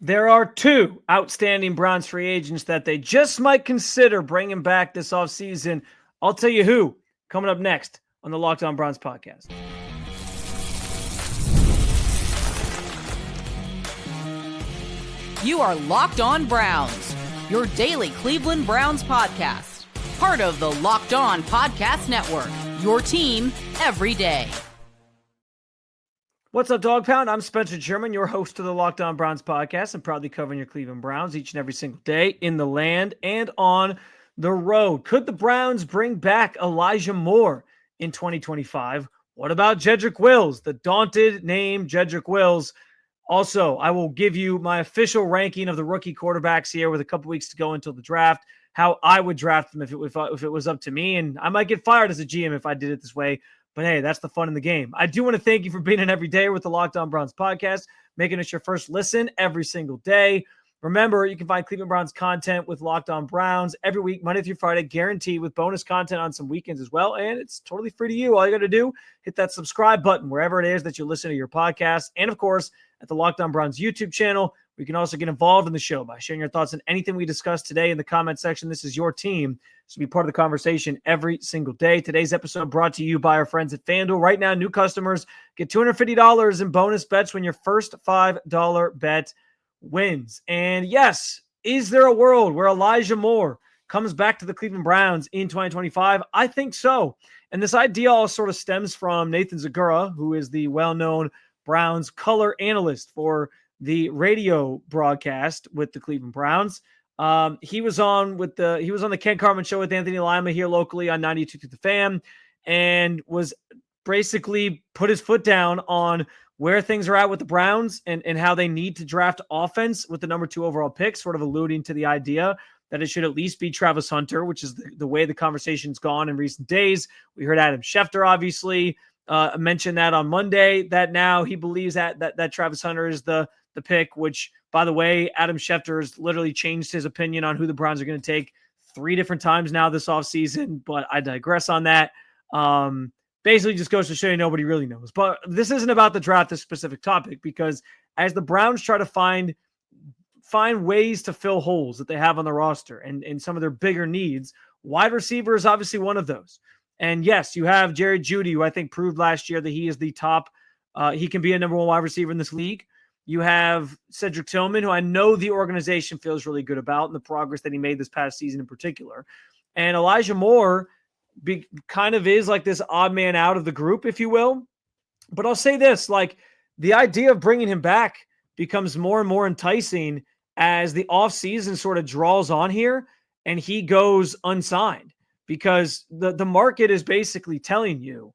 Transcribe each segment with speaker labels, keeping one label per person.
Speaker 1: There are two outstanding Browns free agents that they just might consider bringing back this offseason. I'll tell you who coming up next on the Locked On Browns podcast.
Speaker 2: You are Locked On Browns, your daily Cleveland Browns podcast. Part of the Locked On Podcast Network, your team every day.
Speaker 1: What's up, Dog Pound? I'm Spencer Sherman, your host of the Locked On Browns podcast. I'm proudly covering your Cleveland Browns each and every single day in the land and on the road. Could the Browns bring back Elijah Moore in 2025? What about Jedrick Wills, the daunted name Jedrick Wills? Also, I will give you my official ranking of the rookie quarterbacks here with a couple weeks to go until the draft, how I would draft them if it was up to me. And I might get fired as a GM if I did it this way. But hey, that's the fun in the game. I do want to thank you for being in every day with the Locked On Browns podcast, making us your first listen every single day. Remember, you can find Cleveland Browns content with Locked On Browns every week, Monday through Friday, guaranteed, with bonus content on some weekends as well. And it's totally free to you. All you got to do, hit that subscribe button wherever it is that you listen to your podcast. And of course, at the Locked On Browns YouTube channel, we can also get involved in the show by sharing your thoughts on anything we discussed today in the comment section. This is your team, so be part of the conversation every single day. Today's episode brought to you by our friends at FanDuel. Right now, new customers get $250 in bonus bets when your first $5 bet wins. And yes, is there a world where Elijah Moore comes back to the Cleveland Browns in 2025? I think so. And this idea all sort of stems from Nathan Zagura, who is the well-known Browns color analyst for the radio broadcast with the Cleveland Browns. He was on the Ken Carman show with Anthony Lima here locally on 92 The Fan, and was basically put his foot down on where things are at with the Browns and how they need to draft offense with the number 2 overall pick, sort of alluding to the idea that it should at least be Travis Hunter, which is the way the conversation's gone in recent days. We heard Adam Schefter, obviously, mention that on Monday, that now he believes that Travis Hunter is the pick, which, by the way, Adam Schefter has literally changed his opinion on who the Browns are going to take 3 different times now this offseason, but I digress on that. Basically just goes to show you nobody really knows. But this isn't about the draft, this specific topic, because as the Browns try to find ways to fill holes that they have on the roster and some of their bigger needs, wide receiver is obviously one of those. And yes, you have Jerry Jeudy, who I think proved last year that he is the top. He can be a number 1 wide receiver in this league. You have Cedric Tillman, who I know the organization feels really good about and the progress that he made this past season in particular. And Elijah Moore kind of is like this odd man out of the group, if you will. But I'll say this, like, the idea of bringing him back becomes more and more enticing as the offseason sort of draws on here and he goes unsigned, because the market is basically telling you,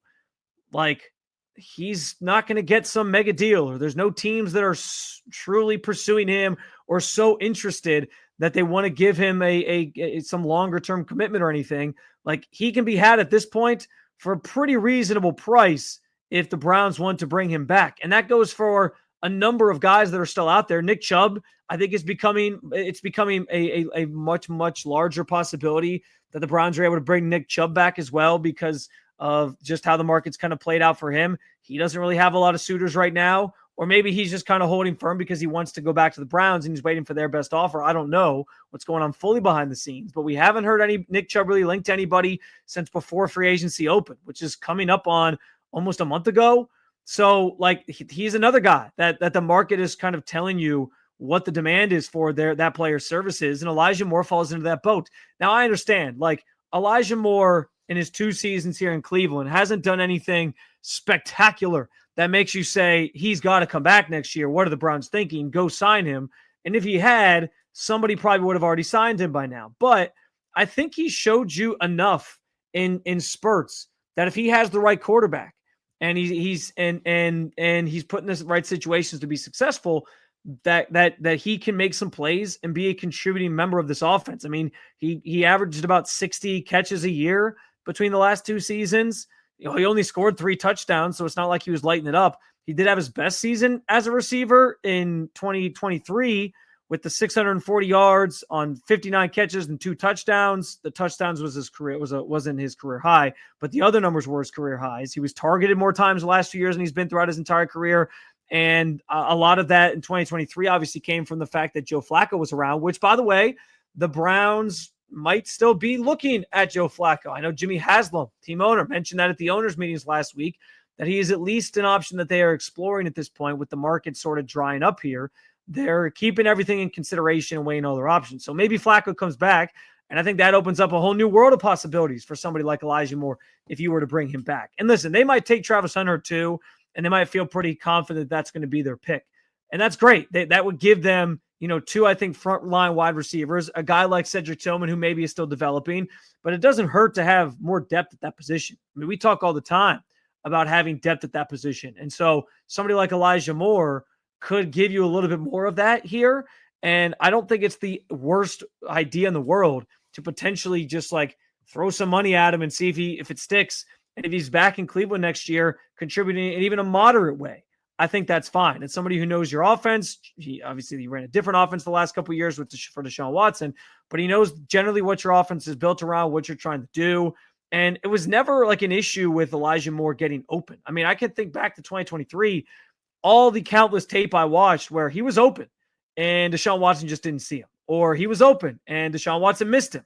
Speaker 1: like, he's not going to get some mega deal, or there's no teams that are truly pursuing him or so interested that they want to give him some longer term commitment or anything. Like, he can be had at this point for a pretty reasonable price if the Browns want to bring him back. And that goes for a number of guys that are still out there. Nick Chubb, I think, is becoming a much, much larger possibility that the Browns are able to bring Nick Chubb back as well, because of just how the market's kind of played out for him. He doesn't really have a lot of suitors right now, or maybe he's just kind of holding firm because he wants to go back to the Browns and he's waiting for their best offer. I don't know what's going on fully behind the scenes, but we haven't heard any Nick Chubb really linked to anybody since before free agency opened, which is coming up on almost a month ago. So, like, he's another guy that the market is kind of telling you what the demand is for that player's services, and Elijah Moore falls into that boat. Now, I understand, like, Elijah Moore in his 2 seasons here in Cleveland hasn't done anything spectacular that makes you say he's got to come back next year. What are the Browns thinking? Go sign him. And if he had, somebody probably would have already signed him by now. But I think he showed you enough in spurts that if he has the right quarterback and he's put in the right situations to be successful, that he can make some plays and be a contributing member of this offense. I mean, he averaged about 60 catches a year between the last 2 seasons. He only scored 3 touchdowns, so it's not like he was lighting it up. He did have his best season as a receiver in 2023 with the 640 yards on 59 catches and 2 touchdowns. The touchdowns wasn't his career high, but the other numbers were his career highs. He was targeted more times the last few years than he's been throughout his entire career. And a lot of that in 2023 obviously came from the fact that Joe Flacco was around, which, by the way, the Browns might still be looking at Joe Flacco. I know Jimmy Haslam, team owner, mentioned that at the owners' meetings last week, that he is at least an option that they are exploring at this point with the market sort of drying up here. They're keeping everything in consideration and weighing all their options. So maybe Flacco comes back, and I think that opens up a whole new world of possibilities for somebody like Elijah Moore if you were to bring him back. And listen, they might take Travis Hunter too, and they might feel pretty confident that's going to be their pick. And that's great. That would give them, two, I think, frontline wide receivers, a guy like Cedric Tillman, who maybe is still developing, but it doesn't hurt to have more depth at that position. I mean, we talk all the time about having depth at that position. And so somebody like Elijah Moore could give you a little bit more of that here. And I don't think it's the worst idea in the world to potentially just like throw some money at him and see if it sticks. And if he's back in Cleveland next year, contributing in even a moderate way, I think that's fine. It's somebody who knows your offense. He ran a different offense the last couple of years for Deshaun Watson, but he knows generally what your offense is built around, what you're trying to do. And it was never like an issue with Elijah Moore getting open. I mean, I can think back to 2023, all the countless tape I watched where he was open and Deshaun Watson just didn't see him, or he was open and Deshaun Watson missed him.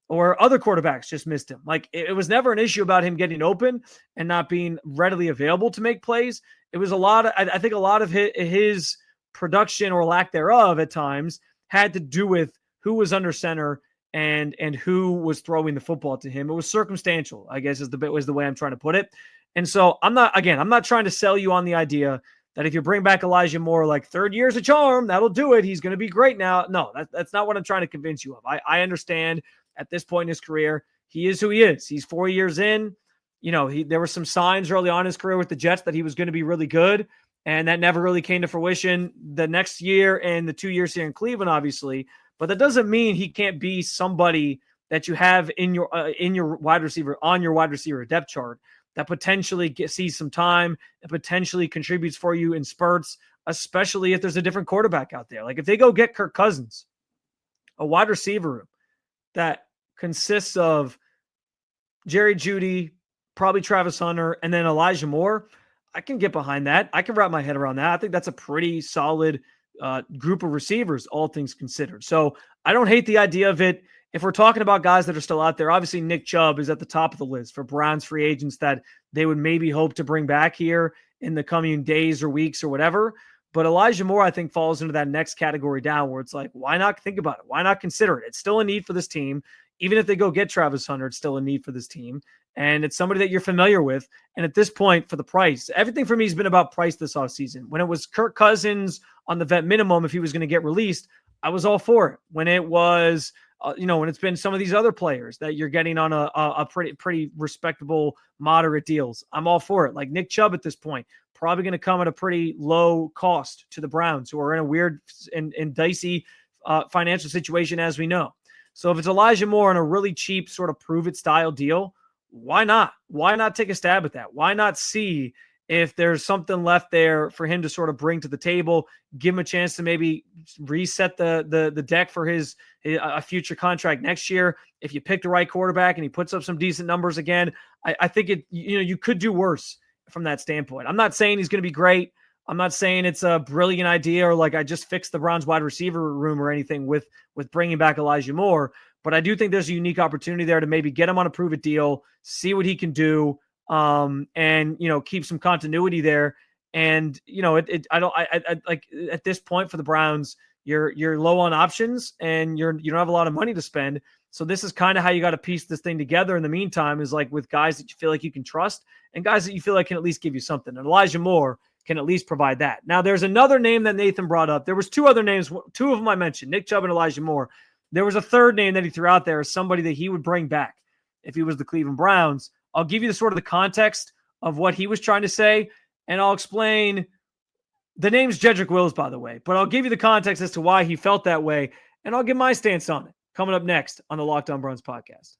Speaker 1: Or other quarterbacks just missed him. It was never an issue about him getting open and not being readily available to make plays. It was I think a lot of his production or lack thereof at times had to do with who was under center and who was throwing the football to him. It was circumstantial, I guess was the way I'm trying to put it. And so I'm not trying to sell you on the idea that if you bring back Elijah Moore, like third year's a charm, that'll do it. He's going to be great now. No, that's not what I'm trying to convince you of. I understand at this point in his career, he is who he is. He's 4 years in. There were some signs early on in his career with the Jets that he was going to be really good, and that never really came to fruition the next year and the 2 years here in Cleveland, obviously. But that doesn't mean he can't be somebody that you have in your wide receiver, on your wide receiver depth chart, that potentially sees some time and potentially contributes for you in spurts, especially if there's a different quarterback out there. Like if they go get Kirk Cousins, a wide receiver room that consists of Jerry Jeudy, probably Travis Hunter, and then Elijah Moore, I can get behind that. I can wrap my head around that. I think that's a pretty solid group of receivers, all things considered. So I don't hate the idea of it. If we're talking about guys that are still out there, obviously Nick Chubb is at the top of the list for Browns free agents that they would maybe hope to bring back here in the coming days or weeks or whatever. But Elijah Moore, I think, falls into that next category down where it's like, why not think about it? Why not consider it? It's still a need for this team. Even if they go get Travis Hunter, it's still a need for this team. And it's somebody that you're familiar with. And at this point, for the price, everything for me has been about price this offseason. When it was Kirk Cousins on the vet minimum, if he was going to get released, I was all for it. When it was, when it's been some of these other players that you're getting on a pretty respectable, moderate deals, I'm all for it. Like Nick Chubb at this point, probably going to come at a pretty low cost to the Browns, who are in a weird and dicey financial situation, as we know. So if it's Elijah Moore on a really cheap sort of prove it style deal, why not? Why not take a stab at that? Why not see if there's something left there for him to sort of bring to the table, give him a chance to maybe reset the deck for a future contract next year. If you pick the right quarterback and he puts up some decent numbers again, I think you could do worse from that standpoint. I'm not saying he's going to be great. I'm not saying it's a brilliant idea or like I just fixed the Browns wide receiver room or anything with bringing back Elijah Moore. But I do think there's a unique opportunity there to maybe get him on a prove it deal, see what he can do, and keep some continuity there. And I like at this point for the Browns, you're low on options and you don't have a lot of money to spend. So this is kind of how you got to piece this thing together in the meantime, is like with guys that you feel like you can trust and guys that you feel like can at least give you something. And Elijah Moore can at least provide that. Now, there's another name that Nathan brought up. There was two other names, two of them I mentioned, Nick Chubb and Elijah Moore. There was a third name that he threw out there as somebody that he would bring back if he was the Cleveland Browns. I'll give you the context of what he was trying to say, and I'll explain. The name's Jedrick Wills, by the way, but I'll give you the context as to why he felt that way, and I'll give my stance on it coming up next on the Locked On Browns podcast.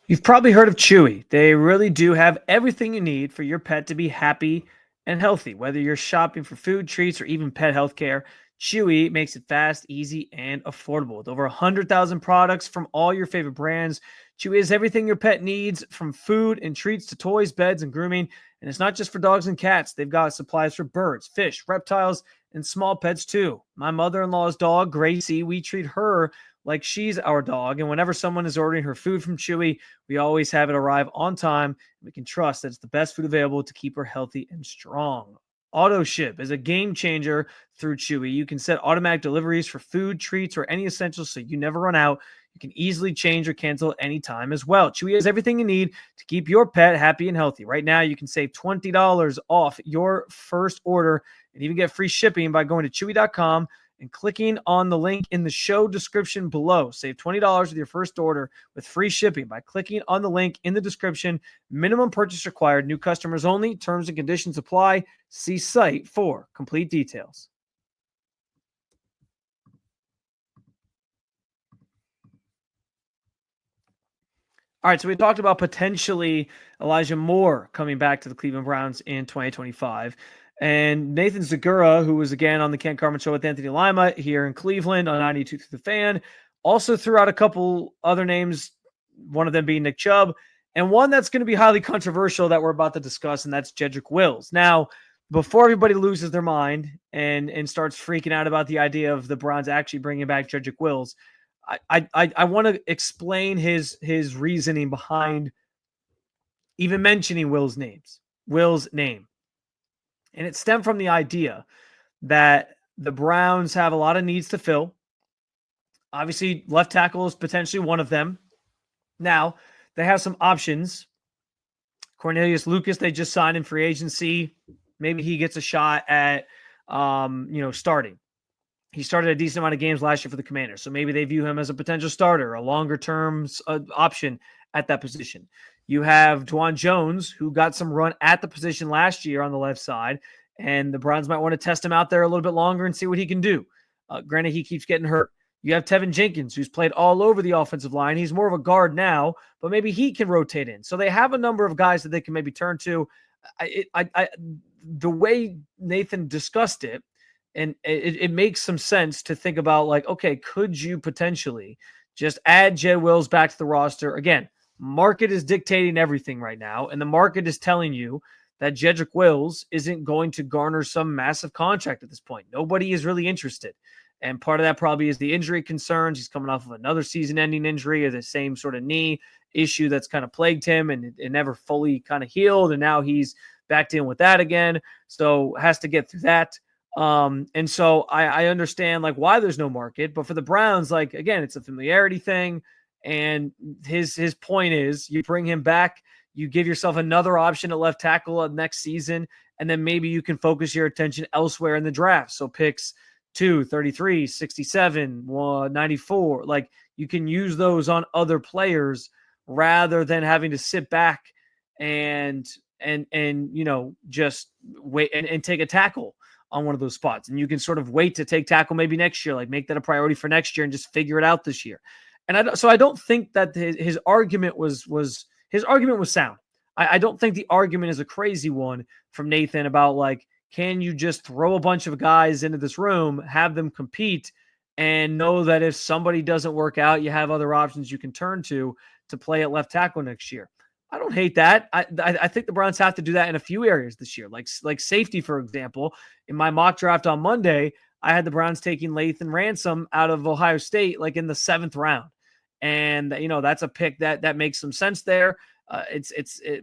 Speaker 1: You've probably heard of Chewy. They really do have everything you need for your pet to be happy and healthy. Whether you're shopping for food, treats, or even pet healthcare, Chewy makes it fast, easy, and affordable. With over 100,000 products from all your favorite brands, Chewy is everything your pet needs, from food and treats to toys, beds, and grooming. And it's not just for dogs and cats. They've got supplies for birds, fish, reptiles, and small pets too. My mother-in-law's dog, Gracie, we treat her like she's our dog. And whenever someone is ordering her food from Chewy, we always have it arrive on time. We can trust that it's the best food available to keep her healthy and strong. Auto ship is a game changer through Chewy. You can set automatic deliveries for food, treats, or any essentials so you never run out. You can easily change or cancel anytime as well. Chewy has everything you need to keep your pet happy and healthy. Right now, you can save $20 off your first order and even get free shipping by going to chewy.com and clicking on the link in the show description below. Save $20 with your first order with free shipping by clicking on the link in the description. Minimum purchase required. New customers only. Terms and conditions apply. See site for complete details. All right, so we talked about potentially Elijah Moore coming back to the Cleveland Browns in 2025. And Nathan Zagura, who was again on the Ken Carman Show with Anthony Lima here in Cleveland on 92 through the Fan, also threw out a couple other names, one of them being Nick Chubb, and one that's going to be highly controversial that we're about to discuss, and that's Jedrick Wills. Now, before everybody loses their mind and starts freaking out about the idea of the Browns actually bringing back Jedrick Wills, I want to explain his reasoning behind even mentioning Will's name. And it stemmed from the idea that the Browns have a lot of needs to fill. Obviously, left tackle is potentially one of them. Now, they have some options. Cornelius Lucas, they just signed in free agency. Maybe he gets a shot at starting. He started a decent amount of games last year for the Commanders, so maybe they view him as a potential starter, a longer-term option at that position. You have Dwan Jones, who got some run at the position last year on the left side, and the Browns might want to test him out there a little bit longer and see what he can do. Granted, he keeps getting hurt. You have Tevin Jenkins, who's played all over the offensive line. He's more of a guard now, but maybe he can rotate in. So they have a number of guys that they can maybe turn to. The way Nathan discussed it, and it makes some sense to think about, like, okay, could you potentially just add Jed Wills back to the roster? Again, market is dictating everything right now, and the market is telling you that Jedrick Wills isn't going to garner some massive contract at this point. Nobody is really interested. And part of that probably is the injury concerns. He's coming off of another season-ending injury or the same sort of knee issue that's kind of plagued him, and it never fully kind of healed, and now he's backed in with that again. So has to get through that. And so I understand like why there's no market, but for the Browns, like, again, it's a familiarity thing. And his point is you bring him back, you give yourself another option at left tackle next season, and then maybe you can focus your attention elsewhere in the draft. So picks 2, 33, 67, 94, like you can use those on other players rather than having to sit back and just wait and take a tackle on one of those spots. And you can sort of wait to take tackle maybe next year, like make that a priority for next year and just figure it out this year. And I don't think that his argument was sound. I don't think the argument is a crazy one from Nathan about like, can you just throw a bunch of guys into this room, have them compete, and know that if somebody doesn't work out, you have other options you can turn to play at left tackle next year. I don't hate that. I think the Browns have to do that in a few areas this year, like safety, for example. In my mock draft on Monday, I had the Browns taking Lathan Ransom out of Ohio State, like in the 7th round. And, that's a pick that makes some sense there.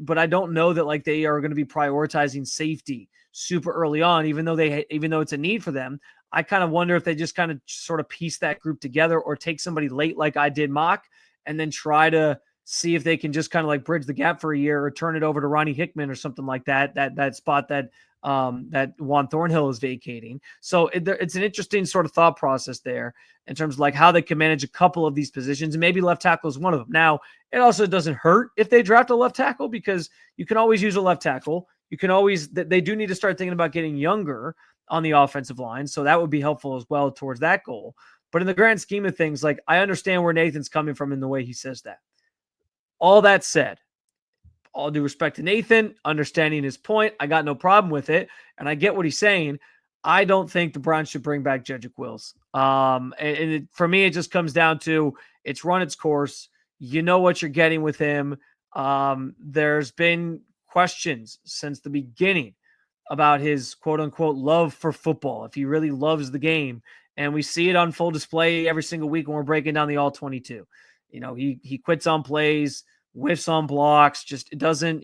Speaker 1: But I don't know that like they are going to be prioritizing safety super early on, even though it's a need for them. I kind of wonder if they just kind of sort of piece that group together or take somebody late like I did mock and then try to see if they can just kind of like bridge the gap for a year or turn it over to Ronnie Hickman or something like that spot that Juan Thornhill is vacating. So it's an interesting sort of thought process there in terms of like how they can manage a couple of these positions, and maybe left tackle is one of them. Now, it also doesn't hurt if they draft a left tackle because you can always use a left tackle. You can always, they do need to start thinking about getting younger on the offensive line. So that would be helpful as well towards that goal. But in the grand scheme of things, like I understand where Nathan's coming from in the way he says that. All that said, all due respect to Nathan, understanding his point, I got no problem with it. And I get what he's saying. I don't think the Browns should bring back Jedrick Wills. For me, it just comes down to it's run its course. You know what you're getting with him. There's been questions since the beginning about his quote unquote love for football, if he really loves the game. And we see it on full display every single week when we're breaking down the all 22. He quits on plays, whiffs on blocks, just it doesn't,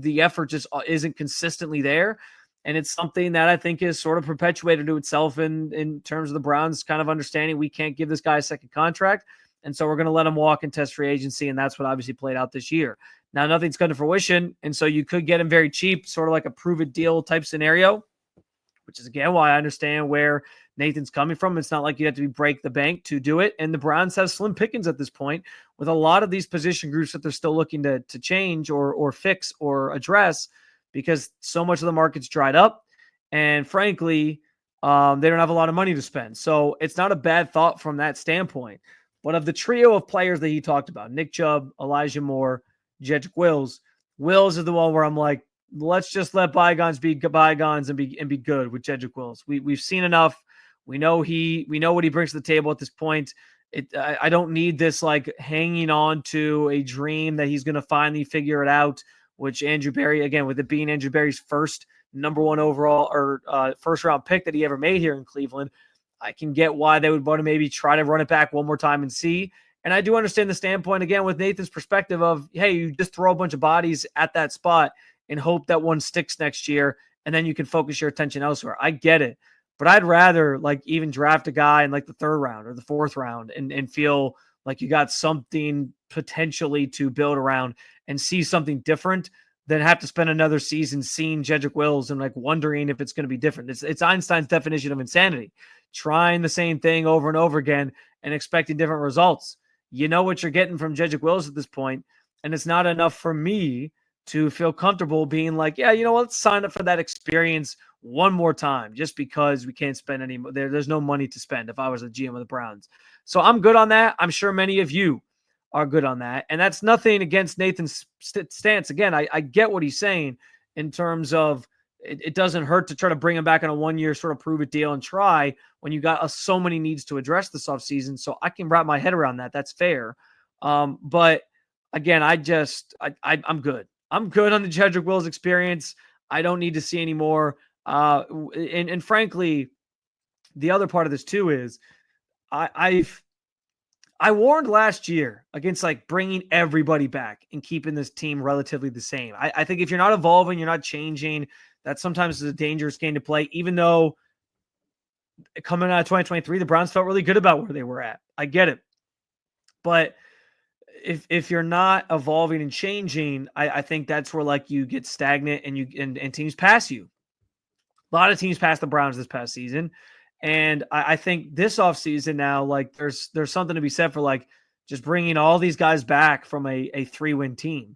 Speaker 1: the effort just isn't consistently there. And it's something that I think is sort of perpetuated to itself in terms of the Browns kind of understanding we can't give this guy a second contract. And so we're going to let him walk and test free agency. And that's what obviously played out this year. Now, nothing's come to fruition. And so you could get him very cheap, sort of like a prove it deal type scenario, which is, again, why I understand where Nathan's coming from. It's not like you have to break the bank to do it. And the Browns have slim pickings at this point with a lot of these position groups that they're still looking to change or fix or address because so much of the market's dried up. And frankly, they don't have a lot of money to spend. So it's not a bad thought from that standpoint. But of the trio of players that he talked about, Nick Chubb, Elijah Moore, Jedrick Wills is the one where I'm like, let's just let bygones be bygones and be good with Jedrick Wills. We've seen enough. We know what he brings to the table at this point. I don't need this like hanging on to a dream that he's going to finally figure it out, which Andrew Berry, again, with it being Andrew Berry's first number one overall or first round pick that he ever made here in Cleveland, I can get why they would want to maybe try to run it back one more time and see. And I do understand the standpoint, again, with Nathan's perspective of, hey, you just throw a bunch of bodies at that spot and hope that one sticks next year, and then you can focus your attention elsewhere. I get it. But I'd rather like even draft a guy in like the third round or the fourth round and feel like you got something potentially to build around and see something different than have to spend another season seeing Jedrick Wills and like wondering if it's going to be different. It's Einstein's definition of insanity, trying the same thing over and over again and expecting different results. You know what you're getting from Jedrick Wills at this point, and it's not enough for me to feel comfortable being like, yeah, let's sign up for that experience one more time just because we can't spend any more. There's no money to spend if I was the GM of the Browns. So I'm good on that. I'm sure many of you are good on that. And that's nothing against Nathan's stance. Again, I get what he's saying in terms of it doesn't hurt to try to bring him back on a 1 year sort of prove it deal and try when you got so many needs to address this offseason. So I can wrap my head around that. That's fair. But again, I'm good. I'm good on the Jedrick Wills experience. I don't need to see any more. And frankly, the other part of this too is I warned last year against like bringing everybody back and keeping this team relatively the same. I think if you're not evolving, you're not changing, that sometimes is a dangerous game to play, even though coming out of 2023, the Browns felt really good about where they were at. I get it. But if you're not evolving and changing, I think that's where like you get stagnant and teams pass you. A lot of teams passed the Browns this past season. And I think this offseason now, like there's something to be said for like just bringing all these guys back from a 3-win team.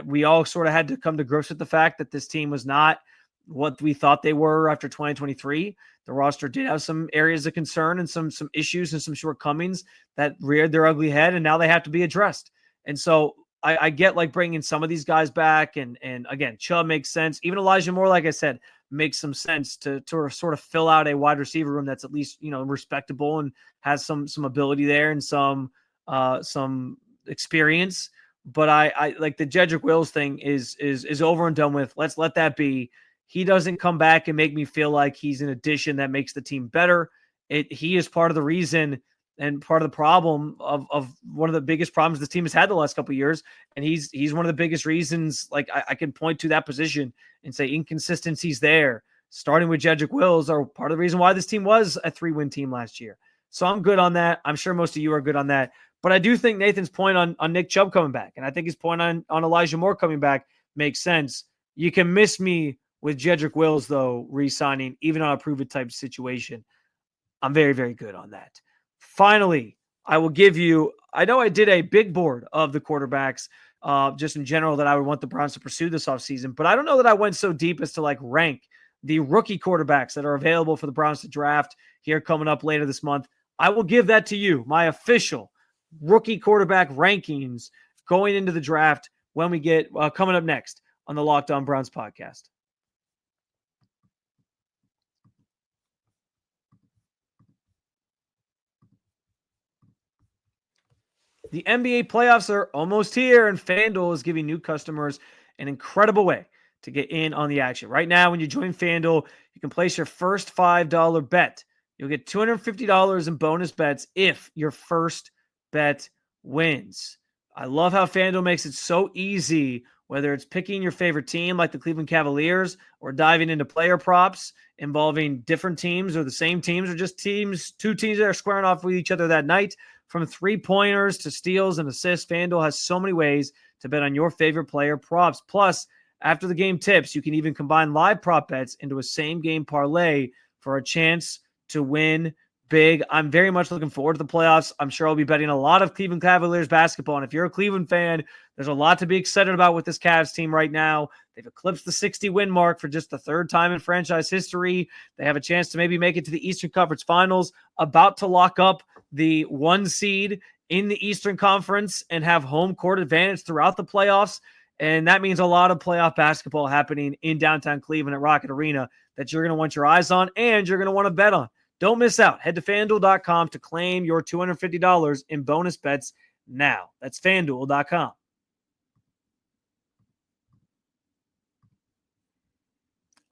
Speaker 1: We all sort of had to come to grips with the fact that this team was not what we thought they were after 2023. The roster did have some areas of concern and some issues and some shortcomings that reared their ugly head, and now they have to be addressed. And so I get like bringing some of these guys back, and again, Chubb makes sense. Even Elijah Moore, like I said, makes some sense to sort of fill out a wide receiver room that's at least respectable and has some ability there and some experience. But I like the Jedrick Wills thing is over and done with. Let's let that be. He doesn't come back and make me feel like he's an addition that makes the team better. He is part of the reason and part of the problem of one of the biggest problems the team has had the last couple of years. And he's one of the biggest reasons, like I can point to that position and say inconsistencies there, starting with Jedrick Wills, are part of the reason why this team was a 3-win team last year. So I'm good on that. I'm sure most of you are good on that. But I do think Nathan's point on Nick Chubb coming back, and I think his point on Elijah Moore coming back makes sense. You can miss me with Jedrick Wills, though, re-signing, even on a prove-it type situation. I'm very, very good on that. Finally, I will give you, I know I did a big board of the quarterbacks just in general that I would want the Browns to pursue this offseason, but I don't know that I went so deep as to like rank the rookie quarterbacks that are available for the Browns to draft here coming up later this month. I will give that to you, my official rookie quarterback rankings going into the draft when we get coming up next on the Locked On Browns podcast. The NBA playoffs are almost here, and FanDuel is giving new customers an incredible way to get in on the action. Right now, when you join FanDuel, you can place your first $5 bet. You'll get $250 in bonus bets if your first bet wins. I love how FanDuel makes it so easy, whether it's picking your favorite team like the Cleveland Cavaliers or diving into player props involving different teams or the same teams or just two teams that are squaring off with each other that night. From three-pointers to steals and assists, FanDuel has so many ways to bet on your favorite player props. Plus, after the game tips, you can even combine live prop bets into a same-game parlay for a chance to win big. I'm very much looking forward to the playoffs. I'm sure I'll be betting a lot of Cleveland Cavaliers basketball. And if you're a Cleveland fan, there's a lot to be excited about with this Cavs team right now. They've eclipsed the 60-win mark for just the third time in franchise history. They have a chance to maybe make it to the Eastern Conference Finals, about to lock up the 1 seed in the Eastern Conference and have home court advantage throughout the playoffs. And that means a lot of playoff basketball happening in downtown Cleveland at Rocket Arena that you're going to want your eyes on and you're going to want to bet on. Don't miss out. Head to FanDuel.com to claim your $250 in bonus bets now. That's FanDuel.com.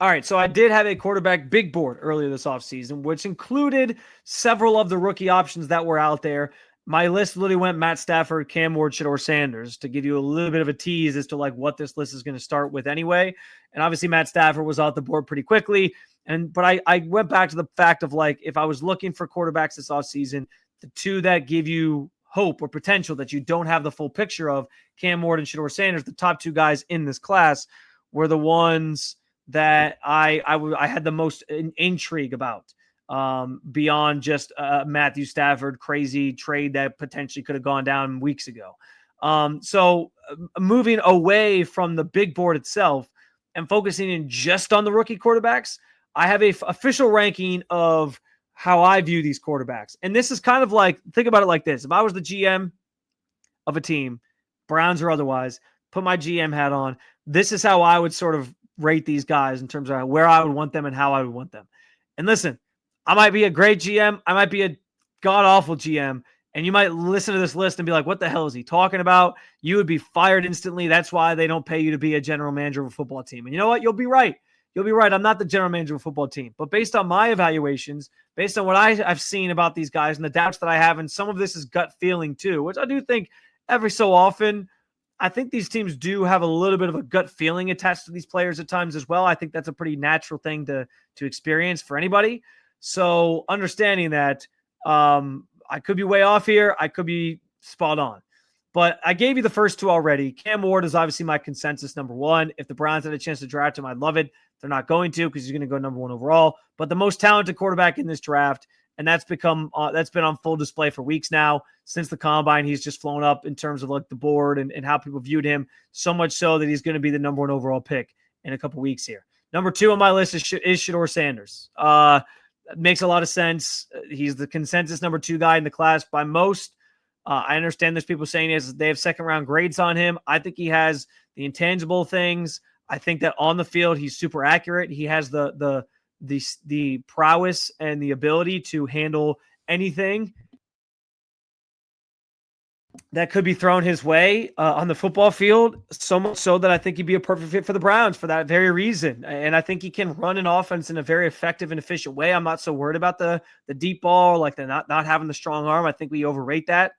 Speaker 1: All right, so I did have a quarterback big board earlier this offseason, which included several of the rookie options that were out there. My list literally went Matt Stafford, Cam Ward, Shedeur Sanders, to give you a little bit of a tease as to like what this list is going to start with anyway. And obviously Matt Stafford was off the board pretty quickly. But I went back to the fact of like, if I was looking for quarterbacks this offseason, the two that give you hope or potential that you don't have the full picture of, Cam Ward and Shedeur Sanders, the top two guys in this class, were the ones that I had the most intrigue about, beyond just Matthew Stafford crazy trade that potentially could have gone down weeks ago. So moving away from the big board itself and focusing in just on the rookie quarterbacks, I have a official ranking of how I view these quarterbacks. And this is kind of like, think about it like this. If I was the GM of a team, Browns or otherwise, put my GM hat on, this is how I would sort of rate these guys in terms of where I would want them and how I would want them. And listen, I might be a great GM. I might be a god-awful GM. And you might listen to this list and be like, what the hell is he talking about? You would be fired instantly. That's why they don't pay you to be a general manager of a football team. And you know what? You'll be right. You'll be right. I'm not the general manager of a football team. But based on my evaluations, based on what I've seen about these guys and the doubts that I have, and some of this is gut feeling too, which I do think every so often, I think these teams do have a little bit of a gut feeling attached to these players at times as well. I think that's a pretty natural thing to experience for anybody. So understanding that, I could be way off here. I could be spot on. But I gave you the first two already. Cam Ward is obviously my consensus number one. If the Browns had a chance to draft him, I'd love it. They're not going to because he's going to go number one overall. But the most talented quarterback in this draft, and that's been on full display for weeks now. Since the combine, he's just flown up in terms of like the board and how people viewed him, so much so that he's going to be the number one overall pick in a couple weeks here. Number two on my list is Shedeur Sanders. Makes a lot of sense. He's the consensus number two guy in the class by most. I understand there's people saying they have second-round grades on him. I think he has the intangible things. I think that on the field, he's super accurate. He has the prowess and the ability to handle anything that could be thrown his way on the football field, so much so that I think he'd be a perfect fit for the Browns for that very reason. And I think he can run an offense in a very effective and efficient way. I'm not so worried about the deep ball, like the not having the strong arm. I think we overrate that.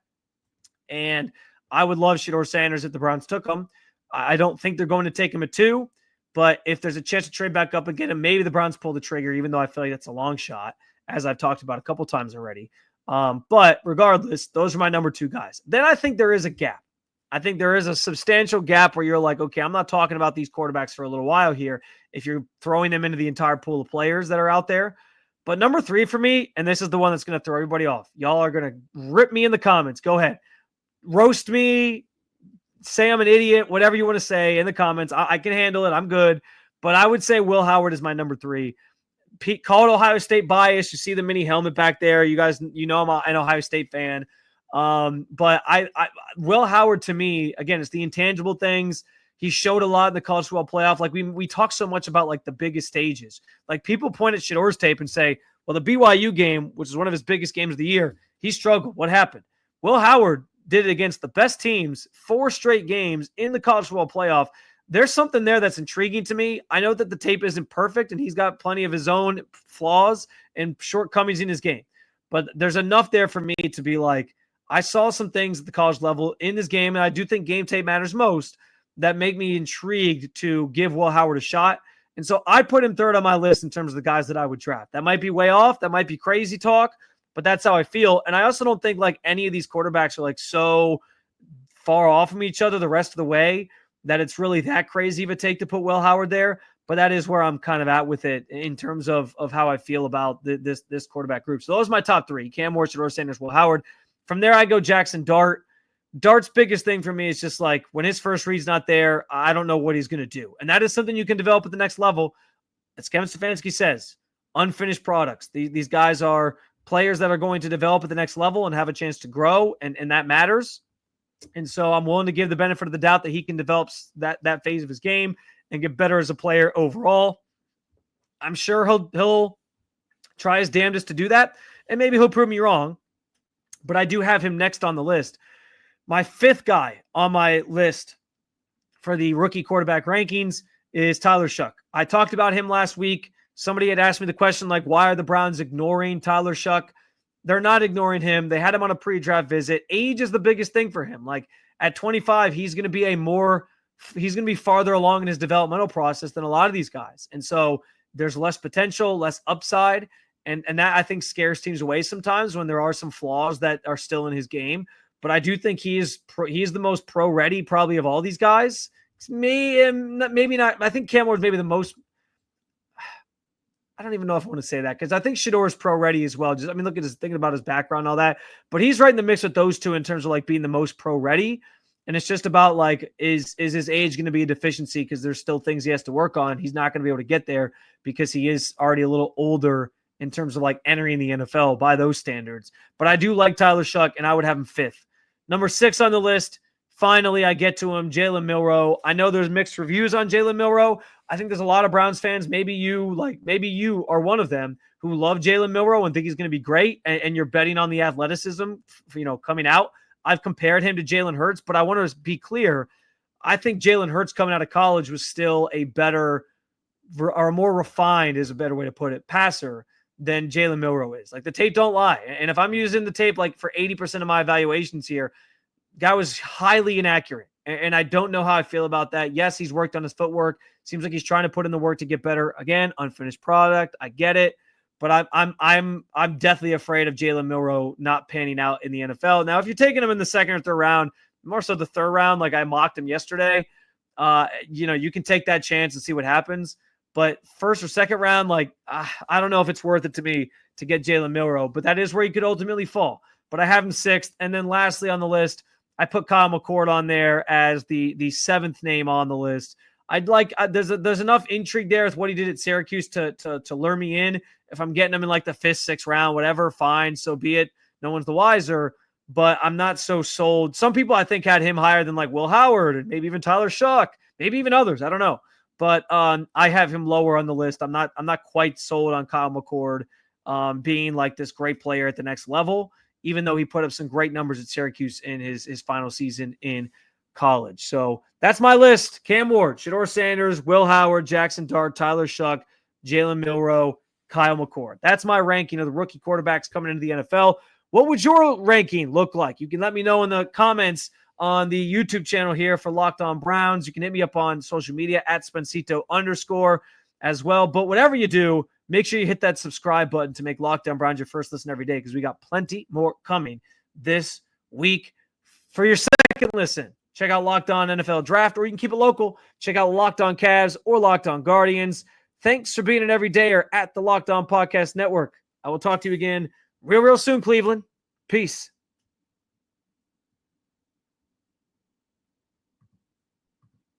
Speaker 1: And I would love Shedeur Sanders if the Browns took him. I don't think they're going to take him at 2, but if there's a chance to trade back up and get him, maybe the Browns pull the trigger, even though I feel like that's a long shot, as I've talked about a couple times already. But regardless, those are my number two guys. Then I think there is a gap. I think there is a substantial gap where you're like, okay, I'm not talking about these quarterbacks for a little while here if you're throwing them into the entire pool of players that are out there. But number 3 for me, and this is the one that's going to throw everybody off. Y'all are going to rip me in the comments. Go ahead. Roast me, say I'm an idiot, whatever you want to say in the comments. I can handle it. I'm good. But I would say Will Howard is my number 3. Call it Ohio State bias. You see the mini helmet back there. You guys, you know I'm an Ohio State fan. But Will Howard, to me, again, it's the intangible things. He showed a lot in the college football playoff. Like we talk so much about like the biggest stages. Like people point at Shedeur's tape and say, well, the BYU game, which is one of his biggest games of the year, he struggled. What happened? Will Howard did it against the best teams, 4 straight games in the college football playoff. there's something there that's intriguing to me. I know that the tape isn't perfect and he's got plenty of his own flaws and shortcomings in his game, but there's enough there for me to be like, I saw some things at the college level in this game, and I do think game tape matters most, that make me intrigued to give Will Howard a shot. And so I put him third on my list in terms of the guys that I would draft. That might be way off. That might be crazy talk, but that's how I feel. And I also don't think like any of these quarterbacks are like so far off from each other the rest of the way that it's really that crazy of a take to put Will Howard there. But that is where I'm kind of at with it in terms of how I feel about this quarterback group. So those are my top three: Cam Ward, Shedeur Sanders, Will Howard. From there, I go Jackson Dart. Dart's biggest thing for me is just like when his first read's not there, I don't know what he's going to do. And that is something you can develop at the next level. As Kevin Stefanski says, unfinished products. These guys are players that are going to develop at the next level and have a chance to grow, and that matters. And so I'm willing to give the benefit of the doubt that he can develop that phase of his game and get better as a player overall. I'm sure he'll try his damnedest to do that, and maybe he'll prove me wrong. But I do have him next on the list. My fifth guy on my list for the rookie quarterback rankings is Tyler Shough. I talked about him last week. Somebody had asked me the question, like, why are the Browns ignoring Tyler Shough? They're not ignoring him. They had him on a pre-draft visit. Age is the biggest thing for him. Like at 25, he's going to be farther along in his developmental process than a lot of these guys. And so there's less potential, less upside. And that I think scares teams away sometimes when there are some flaws that are still in his game. But I do think he is the most pro-ready probably of all these guys. Maybe not. I think Cam Ward's maybe the most. I don't even know if I want to say that because I think Shedeur is pro-ready as well. Look at his thinking about his background and all that. But he's right in the mix with those two in terms of like being the most pro-ready. And it's just about like, is his age going to be a deficiency because there's still things he has to work on. He's not going to be able to get there because he is already a little older in terms of like entering the NFL by those standards. But I do like Tyler Shough, and I would have him fifth. Number 6 on the list, finally I get to him, Jalen Milroe. I know there's mixed reviews on Jalen Milroe. I think there's a lot of Browns fans, maybe you are one of them, who love Jalen Milroe and think he's going to be great, and you're betting on the athleticism, coming out. I've compared him to Jalen Hurts, but I want to be clear. I think Jalen Hurts coming out of college was still a better or more refined is a better way to put it, passer than Jalen Milroe is. Like the tape don't lie. And if I'm using the tape like for 80% of my evaluations here, guy was highly inaccurate. And I don't know how I feel about that. Yes, he's worked on his footwork. Seems like he's trying to put in the work to get better. Again, unfinished product. I get it. But I'm definitely afraid of Jalen Milroe not panning out in the NFL. Now, if you're taking him in the second or third round, more so the third round, like I mocked him yesterday, you can take that chance and see what happens. But first or second round, like I don't know if it's worth it to me to get Jalen Milroe, but that is where he could ultimately fall. But I have him sixth. And then lastly on the list, I put Kyle McCord on there as the seventh name on the list. There's enough intrigue there with what he did at Syracuse to lure me in. If I'm getting him in like the 5th, 6th round, whatever, fine, so be it. No one's the wiser, but I'm not so sold. Some people I think had him higher than like Will Howard and maybe even Tyler Shough, maybe even others. I don't know. But I have him lower on the list. I'm not quite sold on Kyle McCord being like this great player at the next level, even though he put up some great numbers at Syracuse in his final season in college. So that's my list. Cam Ward, Shedeur Sanders, Will Howard, Jackson Dart, Tyler Shough, Jalen Milroe, Kyle McCord. That's my ranking of the rookie quarterbacks coming into the NFL. What would your ranking look like? You can let me know in the comments on the YouTube channel here for Locked On Browns. You can hit me up on social media at Spencito_ as well. But whatever you do, make sure you hit that subscribe button to make Locked On Browns your first listen every day, because we got plenty more coming this week. For your second listen, check out Locked On NFL Draft, or you can keep it local. Check out Locked On Cavs or Locked On Guardians. Thanks for being an everydayer at the Locked On Podcast Network. I will talk to you again real soon, Cleveland. Peace.